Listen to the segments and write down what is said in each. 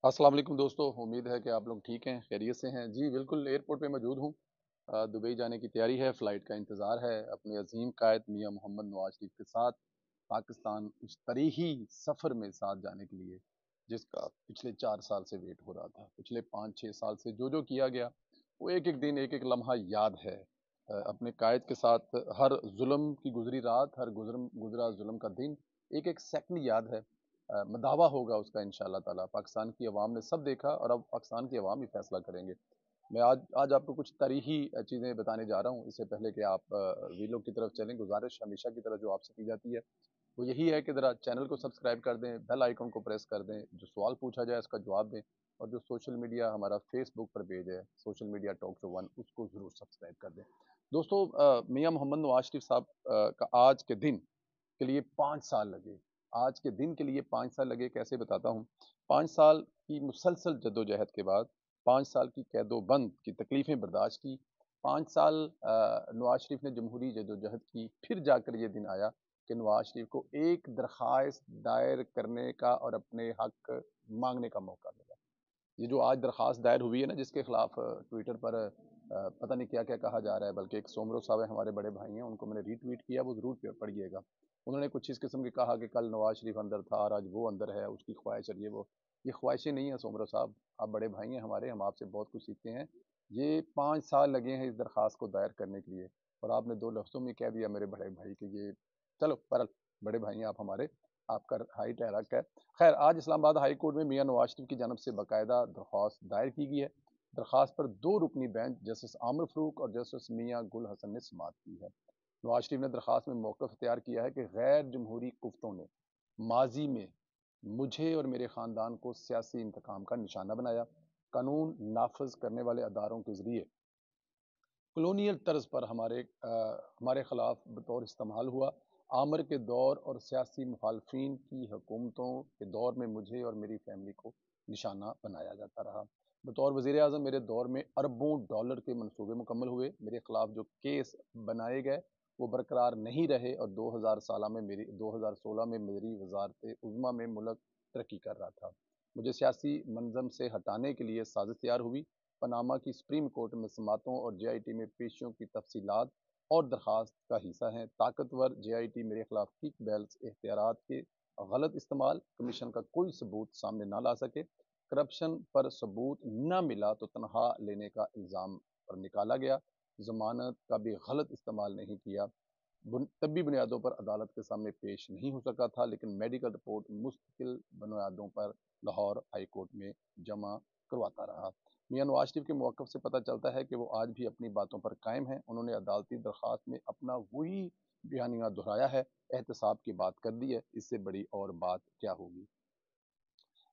अस्सलाम वालेकुम दोस्तों, उम्मीद है कि आप लोग ठीक हैं, खैरियत से हैं। जी बिल्कुल, एयरपोर्ट पे मौजूद हूँ। दुबई जाने की तैयारी है, फ़्लाइट का इंतज़ार है अपने अज़ीम क़ायद मियाँ मोहम्मद नवाज़ शरीफ के साथ पाकिस्तान उस तारीख़ी सफ़र में साथ जाने के लिए, जिसका पिछले 4 साल से वेट हो रहा था। पिछले 5-6 साल से जो-जो किया गया, वो एक-एक दिन, एक-एक लम्हा याद है। अपने क़ायद के साथ हर ज़ुल्म की गुज़री रात, हर गुज़रा ज़ुल्म का दिन, एक-एक सेकंड याद है। दावा होगा उसका इंशाअल्लाह ताला। पाकिस्तान की अवाम ने सब देखा और अब पाकिस्तान की अवाम ही फैसला करेंगे। मैं आज आपको कुछ तारीख़ी चीज़ें बताने जा रहा हूँ। इससे पहले कि आप वीडियो की तरफ चलें, गुज़ारिश हमेशा की तरह जो आपसे की जाती है, वो यही है कि ज़रा चैनल को सब्सक्राइब कर दें, बेल आइकन को प्रेस कर दें, जो सवाल पूछा जाए उसका जवाब दें और जो सोशल मीडिया हमारा फेसबुक पर पेज है, सोशल मीडिया टॉक शो 1 उसको ज़रूर सब्सक्राइब कर दें। दोस्तों मियाँ मोहम्मद नवाज़ शरीफ साहब का आज के दिन के लिए 5 साल लगे। आज के दिन के लिए 5 साल लगे कैसे बताता हूँ। 5 साल की मुसलसल जद्दोजहद के बाद, 5 साल की कैदो-बंद की तकलीफ़ें बर्दाश्त की, 5 साल नवाज़ शरीफ ने जमहूरी जद्दोजहद की, फिर जाकर ये दिन आया कि नवाज़ शरीफ को एक दरख़्वास्त दायर करने का और अपने हक़ माँगने का मौका मिला। ये जो आज दरख़्वास्त दायर हुई है ना जिसके खिलाफ ट्विटर पर पता नहीं क्या-क्या कहा जा रहा है, बल्कि एक सोमरो साहब है हमारे बड़े भाई हैं, उनको मैंने रीट्वीट किया, वो ज़रूर पढ़िएगा। उन्होंने कुछ इस किस्म की कहा कि कल नवाज़ शरीफ अंदर था और आज वो अंदर है, उसकी ख्वाहिश और ये वो। ये ख्वाहिशें नहीं हैं सोमरो साहब, आप बड़े भाई हैं हमारे, हम आपसे बहुत कुछ सीखते हैं। ये 5 साल लगे हैं इस दरख़्वास्त को दायर करने के लिए और आपने 2 लफ्ज़ों में कह दिया मेरे बड़े भाई कि ये चलो बहरहाल बड़े भाई हैं आप हमारे, आपका हाई टहरक है। खैर आज इस्लामाबाद हाई कोर्ट में मियाँ नवाज़ शरीफ की जानब से बाकायदा दरख्वास्त दायर की गई है। दरख्वास्त पर 2 रुकनी बेंच जस्टिस आमिर फ़ारूक और जस्टिस मियाँ गुल हसन ने समाअत की है। नवाज़ शरीफ ने दरख्वास्त में मौक़िफ़ इख्तियार किया है कि गैर जमहूरी कुफ्तों ने माज़ी में मुझे और मेरे ख़ानदान को सियासी इंतकाम का निशाना बनाया। कानून नाफ़िज़ करने वाले अदारों के ज़रिए कॉलोनियल तर्ज पर हमारे खिलाफ बतौर इस्तेमाल हुआ। आमिर के दौर और सियासी मुखालफिन की हुकूमतों के दौर में मुझे और मेरी फैमिली को निशाना बनाया जाता रहा। बतौर वज़ीर आज़म मेरे दौर में अरबों डॉलर के मंसूबे मुकम्मल हुए। मेरे खिलाफ जो केस बनाए गए वो बरकरार नहीं रहे और 2016 में मेरी वजारत उज़्मा में मुल्क तरक्की कर रहा था। मुझे सियासी मंजम से हटाने के लिए साजिश तैयार हुई। पनामा की सुप्रीम कोर्ट में समातों और जेआईटी में पेशियों की तफसीलात और दरख्वास्त का हिस्सा हैं। ताकतवर जेआईटी मेरे खिलाफ किक बैल्स इख्तियारात के गलत इस्तेमाल, कमीशन का कोई सबूत सामने ना ला सके, करप्शन पर सबूत न मिला तो तनख्वाह लेने का इल्ज़ाम पर निकाला गया, जमानत का भी गलत इस्तेमाल नहीं किया, तबी बुनियादों पर अदालत के सामने पेश नहीं हो सका था, लेकिन मेडिकल रिपोर्ट मुस्तकिल बुनियादों पर लाहौर हाई कोर्ट में जमा करवाता रहा। मियाँ नवाज शरीफ के मौक़िफ़ से पता चलता है कि वो आज भी अपनी बातों पर कायम हैं। उन्होंने अदालती दरख्वास्त में अपना वही बयानिया दोहराया है, एहतसाब की बात कर दी है, इससे बड़ी और बात क्या होगी।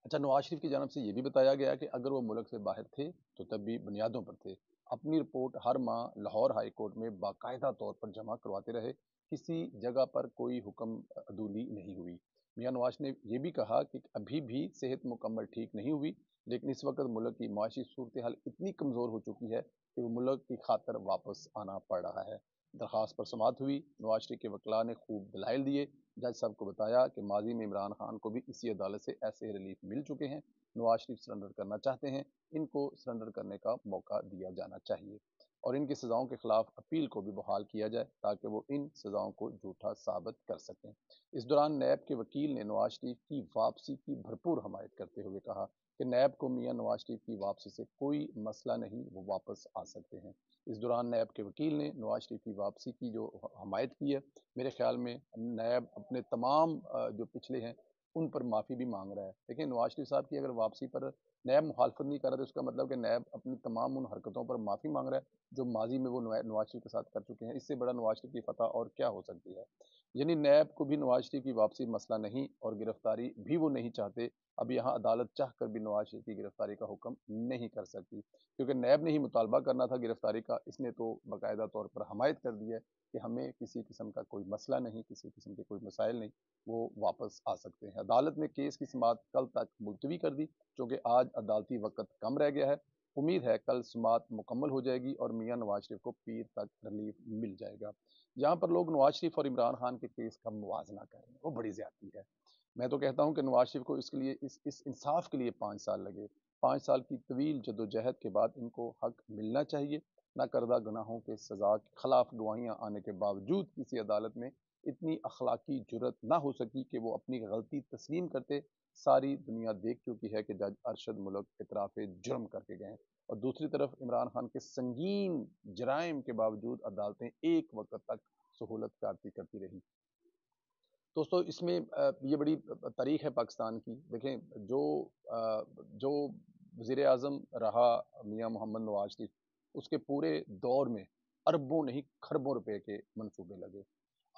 अच्छा, नवाज शरीफ की जानब से ये भी बताया गया कि अगर वो मुल्क से बाहर थे तो तब भी बुनियादों पर थे। अपनी रिपोर्ट हर माह लाहौर हाई कोर्ट में बाकायदा तौर पर जमा करवाते रहे, किसी जगह पर कोई हुक्म अदूली नहीं हुई। मियाँ नवाज ने यह भी कहा कि अभी भी सेहत मुकम्मल ठीक नहीं हुई, लेकिन इस वक्त मुल्क की माशी सूरत हाल इतनी कमज़ोर हो चुकी है कि वो मुल्क की खातर वापस आना पड़ रहा है। दरख्वास्त पर समाअत हुई। नवाज शरीफ के वकला ने खूब दलाइल दिए। जज साहब को बताया कि माजी में इमरान खान को भी इसी अदालत से ऐसे रिलीफ मिल चुके हैं। नवाज शरीफ सरेंडर करना चाहते हैं, इनको सरेंडर करने का मौका दिया जाना चाहिए और इनकी सज़ाओं के खिलाफ अपील को भी बहाल किया जाए ताकि वो इन सज़ाओं को झूठा साबित कर सकें। इस दौरान नैब के वकील ने नवाज शरीफ की वापसी की भरपूर हमायत करते हुए कहा कि नैब को मियाँ नवाज शरीफ की वापसी से कोई मसला नहीं, वो वापस आ सकते हैं। इस दौरान नैब के वकील ने नवाज शरीफ की वापसी की जो हमायत की है, मेरे ख्याल में नैब अपने तमाम जो पिछले हैं उन पर माफ़ी भी मांग रहा है। देखिए नवाज शरीफ साहब की अगर वापसी पर नैब मुखालफत नहीं कर रहा तो उसका मतलब कि नैब अपनी तमाम उन हरकतों पर माफ़ी मांग रहा है जो माजी में वो नवाज शरीफ के साथ कर चुके हैं। इससे बड़ा नवाज शरीफ की फतह और क्या हो सकती है। यानी नैब को भी नवाज शरीफ की वापसी मसला नहीं और गिरफ्तारी भी वो नहीं चाहते। अब यहाँ अदालत चाह कर भी नवाज शरीफ की गिरफ्तारी का हुक्म नहीं कर सकती, क्योंकि नैब ने ही मुतालबा करना था गिरफ्तारी का। इसने तो बाकायदा तौर पर हमायत कर दी है कि हमें किसी किस्म का कोई मसला नहीं, किसी किस्म के कोई मसाइल नहीं, वो वापस आ सकते हैं। अदालत ने केस की समाअत कल तक मुलतवी कर दी, क्योंकि आज अदालती वक़्त कम रह गया है। उम्मीद है कल समाअत मुकम्मल हो जाएगी और मियाँ नवाज शरीफ को पीर तक रिलीफ मिल जाएगा। यहाँ पर लोग नवाज शरीफ और इमरान खान के केस का मुवाजना कर रहे हैं, वो बड़ी ज़्यादती है। میں تو کہتا ہوں کہ نواز شریف کو اس کے لیے اس انصاف کے لیے 5 سال لگے. 5 سال کی طویل جدوجہد کے بعد ان کو حق ملنا چاہیے. نہ کردہ گناہوں کے سزا کے خلاف گواہیاں آنے کے باوجود کسی عدالت میں اتنی اخلاقی جرت نہ ہو سکی کہ وہ اپنی غلطی تسلیم کرتے. ساری دنیا دیکھ چکی ہے کہ جج ارشد ملک اعتراف جرم کر کے گئے ہیں. اور دوسری طرف عمران خان کے سنگین جرائم کے باوجود عدالتیں ایک وقت تک سہولت کرتی رہی. دوستو اس میں یہ بڑی تاریخ ہے پاکستان کی. دیکھیں جو وزیر اعظم رہا میاں محمد نواز شریف، اس کے پورے دور میں اربوں نہیں کھربوں روپے کے منصوبے لگے.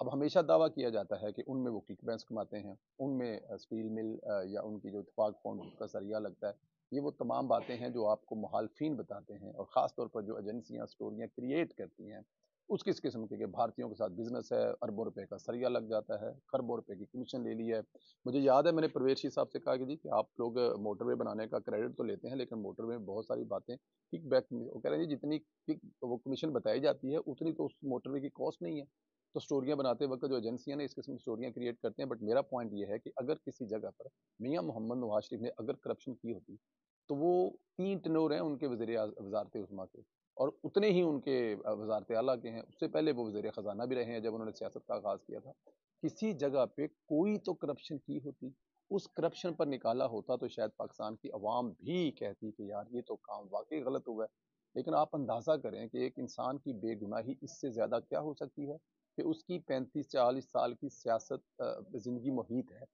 اب ہمیشہ دعویٰ کیا جاتا ہے کہ ان میں وہ کک بینکس کماتے ہیں، ان میں اسٹیل مل یا ان کی جو اتفاق فاؤنڈ کا ذریعہ لگتا ہے. یہ وہ تمام باتیں ہیں جو آپ کو مخالفین بتاتے ہیں، اور خاص طور پر جو ایجنسیاں سٹوریاں کریٹ کرتی ہیں اس کس قسم کے کہ بھارتیوں کے ساتھ بزنس ہے، اربوں روپے کا سریہ لگ جاتا ہے، کھربوں روپے کی کمیشن لے لی ہے. مجھے یاد ہے میں نے پرویز شاہ صاحب سے کہا کہ جی کہ آپ لوگ موٹر وے بنانے کا کریڈٹ تو لیتے ہیں لیکن موٹر وے میں بہت ساری باتیں کک بیک، وہ کہہ رہے ہیں جی جتنی وہ کمیشن بتائی جاتی ہے اتنی تو اس موٹر وے کی کاسٹ نہیں ہے. تو سٹوریاں بناتے وقت جو ایجنسیاں نے اس قسم کی سٹوریاں کریٹ کرتے ہیں. بٹ میرا پوائنٹ یہ ہے کہ اگر کسی جگہ پر میاں محمد نواز شریف نے اگر کرپشن کی ہوتی تو وہ 3 ٹنور ہیں ان کے وزارت عظمیٰ کے، اور اتنے ہی ان کے وزارت اعلیٰ کے ہیں. اس سے پہلے وہ وزیر خزانہ بھی رہے ہیں جب انہوں نے سیاست کا آغاز کیا تھا. کسی جگہ پہ کوئی تو کرپشن کی ہوتی، اس کرپشن پر نکالا ہوتا تو شاید پاکستان کی عوام بھی کہتی کہ یار یہ تو کام واقعی غلط ہوا ہے. لیکن آپ اندازہ کریں کہ ایک انسان کی بے گناہی اس سے زیادہ کیا ہو سکتی ہے کہ اس کی 35-40 سال کی سیاست زندگی محیط ہے.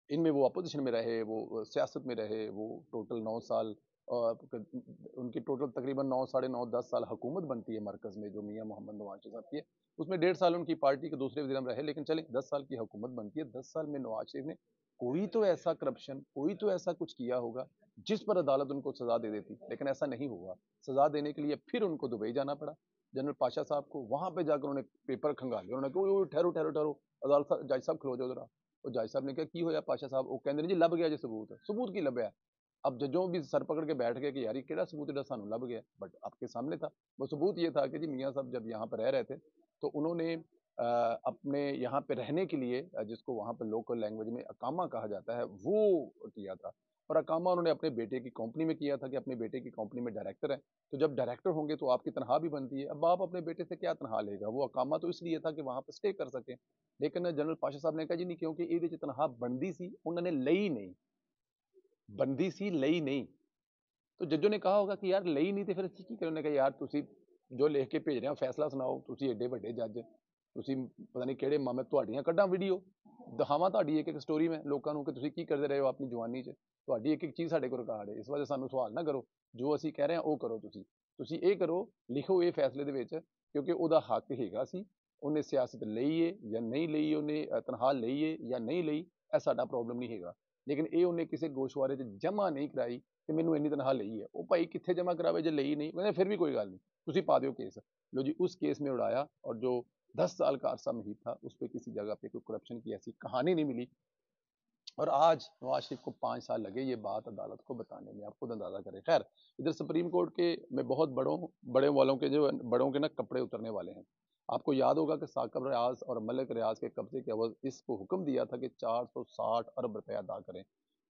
ان میں وہ اپوزیشن میں رہے، وہ سیاست میں رہے، وہ ٹوٹل 9 سال، ان کی ٹوٹل تقریباً 9 ساڑھے 9 10 سال حکومت بنتی ہے مرکز میں جو میاں محمد نواز شریف صاحب کی ہے. اس میں 1.5 سال ان کی پارٹی کے دوسرے وزیر اعظم رہے، لیکن چلیں 10 سال کی حکومت بنتی ہے. 10 سال میں نواز شریف نے کوئی تو ایسا کرپشن، کوئی تو ایسا کچھ کیا ہوگا جس پر عدالت ان کو سزا دے دیتی، لیکن ایسا نہیں ہوا. سزا دینے کے لیے پھر ان کو دبئی جانا پڑا جنرل پاشا صاحب کو. وہاں پہ جا کر انہوں نے پیپر کھنگال لیا، انہوں نے کہا ٹھہرو ٹھہرو ٹھہرو، عدالت جج صاحب کھلو جاؤ ذرا. اور جج صاحب نے کہا کی ہویا پاشا صاحب؟ وہ کہندے جی لب گیا جی ثبوت ہے. ثبوت کی لبیا؟ اب ججوں بھی سر پکڑ کے بیٹھ گئے کہ یار یہ کیڑا ثبوت ہے سانو لب گیا. بٹ آپ کے سامنے تھا وہ ثبوت. یہ تھا کہ جی میاں صاحب جب یہاں پہ رہ رہے تھے تو انہوں نے اپنے یہاں پہ رہنے کے لیے جس کو وہاں پہ لوکل لینگویج میں اقامہ کہا جاتا ہے وہ کیا تھا. اور اقامہ انہوں نے اپنے بیٹے کی کمپنی میں کیا تھا کہ اپنے بیٹے کی کمپنی میں ڈائریکٹر ہیں. تو جب ڈائریکٹر ہوں گے تو آپ کی تنخواہ بھی بنتی ہے. اب آپ اپنے بیٹے سے کیا تنخواہ لے گا؟ وہ اقامہ تو اس لیے تھا کہ وہاں پہ اسٹے کر سکیں. لیکن جنرل پاشا صاحب نے کہا جی نہیں، کیونکہ یہ تنخواہ بندی سی انہوں نے لئی نہیں، بندی سی لئی نہیں. تو ججوں نے کہا ہوگا کہ یار لئی نہیں تے پھر کی کرنے. انہوں نے کہا یار تسی جو لکھ کے بھیج رہے ہو فیصلہ سناؤ. تسی ایڈے بڑے جج، تسی پتہ نہیں کہڑے ماں میں تہاڈیاں کڈاں ویڈیو دکھاواں تہاڈی ایک ایک سٹوری میں لوکاں نوں کہ تسی کی کردے رہے ہو اپنی جوانی 'ਚ. تہاڈی ایک ایک چیز ساڈے کول ریکارڈ ہے. اس وجہ سانوں سوال نہ کرو، جو اسی کہہ رہے ہیں وہ کرو. تسی یہ کرو، لکھو یہ فیصلے دے وچ کیونکہ وہ دا حق ہیگا سی. انہیں سیاست لئی ہے یا نہیں لئی، انہیں تنخواہ لئی ہے یا نہیں لئی، یہ ساڈا پرابلم نہیں ہیگا. لیکن یہ انہیں کسی گوشوارے 'ਚ جمع نہیں کرائی کہ مینوں اینی تنخواہ لئی ہے. وہ بھائی کتنے جمع کراوے جے لئی نہیں؟ کہتے پھر بھی کوئی گل نہیں، تسی پا دیو کیس. لو جی اس کیس میں اڑایا، اور جو 10 سال کا عرصہ محیط تھا اس پہ کسی جگہ پہ کوئی کرپشن کی ایسی کہانی نہیں ملی. اور آج نواز شریف کو 5 سال لگے یہ بات عدالت کو بتانے میں. آپ خود اندازہ کریں. خیر ادھر سپریم کورٹ کے میں بہت بڑے والوں کے جو بڑوں کے نا کپڑے اترنے والے ہیں. آپ کو یاد ہوگا کہ ثاقب ریاض اور ملک ریاض کے قبضے کے عوض اس کو حکم دیا تھا کہ 460 ارب روپے ادا کریں.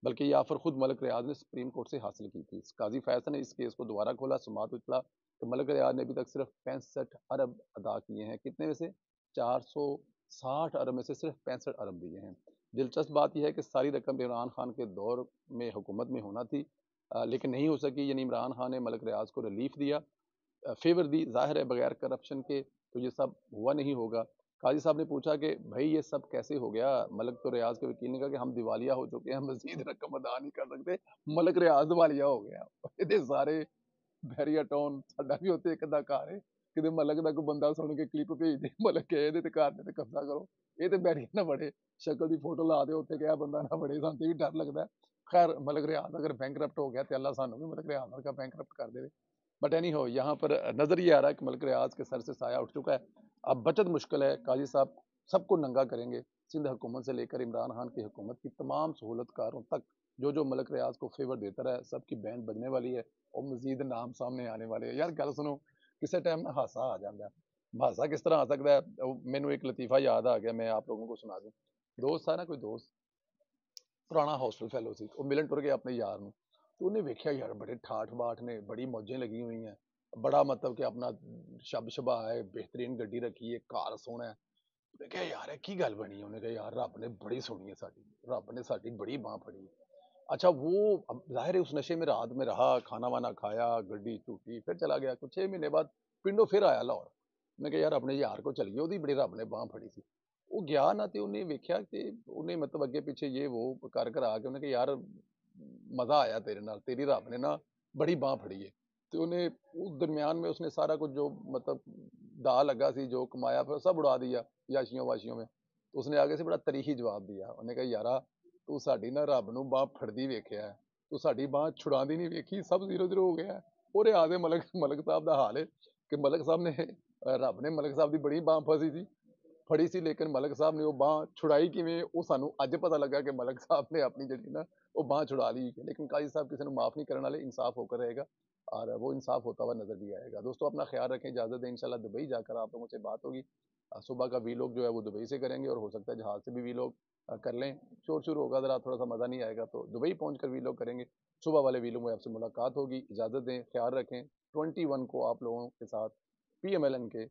بلکہ یہ آفر خود ملک ریاض نے سپریم کورٹ سے حاصل کی تھی. قاضی فیصل نے اس کیس کو دوبارہ کھولا. سماعت اطلاع کہ ملک ریاض نے ابھی تک صرف 65 ارب ادا کیے ہیں. کتنے میں سے؟ 460 ارب میں سے صرف 65 ارب دیے ہیں. دلچسپ بات یہ ہے کہ ساری رقم عمران خان کے دور میں حکومت میں ہونا تھی، لیکن نہیں ہو سکی. یعنی عمران خان نے ملک ریاض کو ریلیف دیا، فیور دی. ظاہر ہے بغیر کرپشن کے تو یہ سب ہوا نہیں ہوگا. قاضی صاحب نے پوچھا کہ بھائی یہ سب کیسے ہو گیا؟ ملک تو ریاض کے وکیل نے کہا کہ ہم دیوالیہ ہو چکے ہیں، ہم مزید رقم ادا نہیں کر سکتے. ملک ریاض دیوالیہ ہو گیا. یہ سارے بیریا ٹاؤن ساڈا بھی ہوتے ایک ادا گھر ہے کہ ملک دا کوئی بندہ سن کے کلپ بھیج دے ملک کے یہ گھر تے قبضہ کرو. یہ تو بیریا نہ بڑے شکل دی فوٹو لا دے اتنے کہ بندہ نہ بڑے، سانتے بھی ڈر لگتا ہے. خیر ملک ریاض اگر بینک کرپٹ ہو گیا تو اللہ سانو بھی ملک ریاض کا بینک کرپٹ کر دے. بٹ اینی ہو یہاں پر نظر یہ آ رہا ہے کہ ملک ریاض کے سر سے سایہ اٹھ چکا ہے. اب بچت مشکل ہے. قاضی صاحب سب کو ننگا کریں گے. سندھ حکومت سے لے کر عمران خان کی حکومت کی تمام سہولت کاروں تک جو ملک ریاض کو فیور دیتا رہا ہے سب کی بینڈ بجنے والی ہے اور مزید نام سامنے آنے والے ہیں. یار گل سنو، کسی ٹائم نہ ہاسا آ جاتا ہے. ہاسا کس طرح آ سکتا ہے؟ مینوں ایک لطیفہ یاد آ گیا، میں آپ لوگوں کو سنا دوں. دوست تھا نا کوئی دوست، ਪੁਰਾਣਾ ਹੋਸਟਲ ਫੈਲੋ ਸੀ, ਉਹ ਮਿਲਣ ਟੁਰ ਗਿਆ ਆਪਣੇ ਯਾਰ ਨੂੰ। ਤੇ ਉਹਨੇ ਵੇਖਿਆ ਯਾਰ ਬੜੇ ਠਾਠ ਬਾਠ ਨੇ, ਬੜੀ ਮੌਜੇ ਲੱਗੀ ਹੋਈਆਂ, ਬੜਾ ਮਤਲਬ ਕਿ ਆਪਣਾ ਸ਼ਬ ਸ਼ਬਾ ਹੈ, ਬਿਹਤਰੀਨ ਗੱਡੀ ਰੱਖੀ ਹੈ, ਘਰ ਸੋਹਣਾ ਹੈ। ਉਹਨੇ ਕਿਹਾ ਯਾਰ ਇਹ ਕੀ ਗੱਲ ਬਣੀ? ਉਹਨੇ ਕਿਹਾ ਯਾਰ ਰੱਬ ਨੇ ਬੜੀ ਸੁਣੀ है साड़ी, रब ने साड़ी बड़ी बाह फड़ी है। अच्छा वो अब जाहिर है उस नशे में रात में रहा, खाना वाना खाया, गड्डी टूटी, फिर चला गया। कुछ 6 महीने बाद पिंडों फिर आया लाहौर। मैं कहा यार अपने यार को चलिए, ਉਹਦੀ ਬੜੀ ਰੱਬ ਨੇ ਬਾਹ ਫੜੀ ਸੀ। ਉਹ ਗਿਆ ਨਾ ਤੇ ਉਹਨੇ ਵੇਖਿਆ ਕਿ ਉਹਨੇ ਮਤਲਬ ਅੱਗੇ ਪਿੱਛੇ ਇਹ ਉਹ ਕਰ ਕਰਾ ਕੇ ਉਹਨੇ ਕਿਹਾ ਯਾਰ मजा आया तेरे नाल, तेरी रब ने ना बड़ी बाह फड़ी है। ਤੇ ਉਹਨੇ ਉਸ दरमियान में उसने सारा कुछ जो मतलब दा लगा सी, जो कमाया फिर सब उड़ा दिया याशियों वाशियों में। तो उसने आगे से बड़ा तरीही जवाब दिया, ਉਹਨੇ कहा यारा ਤੂੰ ਸਾਡੀ ਨਾ ਰੱਬ ਨੂੰ ਬਾਹ ਫੜਦੀ ਵੇਖਿਆ, ਤੂੰ ਸਾਡੀ ਬਾਹ ਛੁਡਾਉਂਦੀ ਨਹੀਂ ਵੇਖੀ, ਸਭ ਜ਼ੀਰੋ ਜ਼ੀਰੋ ਹੋ ਗਿਆ। ਉਹਦੇ ਆਦੇ ਮਲਕ ਸਾਹਿਬ ਦਾ ਹਾਲ ਹੈ ਕਿ ਮਲਕ ਸਾਹਿਬ ਨੇ ਰੱਬ ਨੇ ਮਲਕ ਸਾਹਿਬ ਦੀ ਬੜੀ ਬਾਹ ਫਸੀ ਸੀ, ਫੜੀ ਸੀ, ਲੇਕਿਨ ਮਲਕ ਸਾਹਿਬ ਨੇ ਉਹ ਬਾਹ ਛੁਡਾਈ ਕਿਵੇਂ, ਉਹ ਸਾਨੂੰ ਅੱਜ ਪਤਾ ਲੱਗਾ ਕਿ ਮਲਕ ਸਾਹਿਬ ਨੇ ਆਪਣੀ ਜਿਹੜੀ ਨਾ वो बाह छुड़ा ली। लेकिन काजी साहब किसी ने माफ नहीं करने वाले, इंसाफ होकर रहेगा और वो इंसाफ होता हुआ नजर भी आएगा। दोस्तों अपना ख्याल रखें, इजाजत दें, इंशाल्लाह दुबई जाकर आप लोगों से बात होगी। सुबह का वी लोग जो है वो दुबई से करेंगे और हो सकता है जहाज से भी वी लोग कर लें। शोर शुरू होगा जरा, थोड़ा सा मजा नहीं आएगा, तो दुबई पहुंच कर वी लोग करेंगे। सुबह वाले वी लोग में आपसे मुलाकात होगी। इजाजत दें, ख्याल रखें। 21 को आप लोगों के साथ PMLN के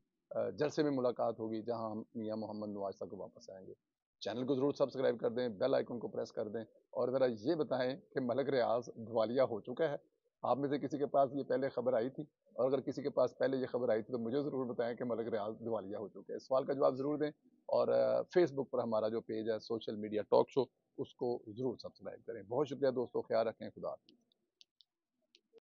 जलसे में मुलाकात होगी, जहां हम मियां मोहम्मद नवाज साहब को वापस आएंगे। चैनल को जरूर सब्सक्राइब कर दें, बेल आइकन को प्रेस कर दें और ज़रा ये बताएं कि मलक रियाज दिवालिया हो चुका है। आप में से किसी के पास ये पहले खबर आई थी, और अगर किसी के पास पहले ये खबर आई थी तो मुझे ज़रूर बताएं कि मलक रियाज दिवालिया हो चुके हैं। सवाल का जवाब ज़रूर दें और फेसबुक पर हमारा जो पेज है सोशल मीडिया टॉक शो, उसको ज़रूर सब्सक्राइब करें। बहुत शुक्रिया दोस्तों, ख्याल रखें, खुदा हाफिज़।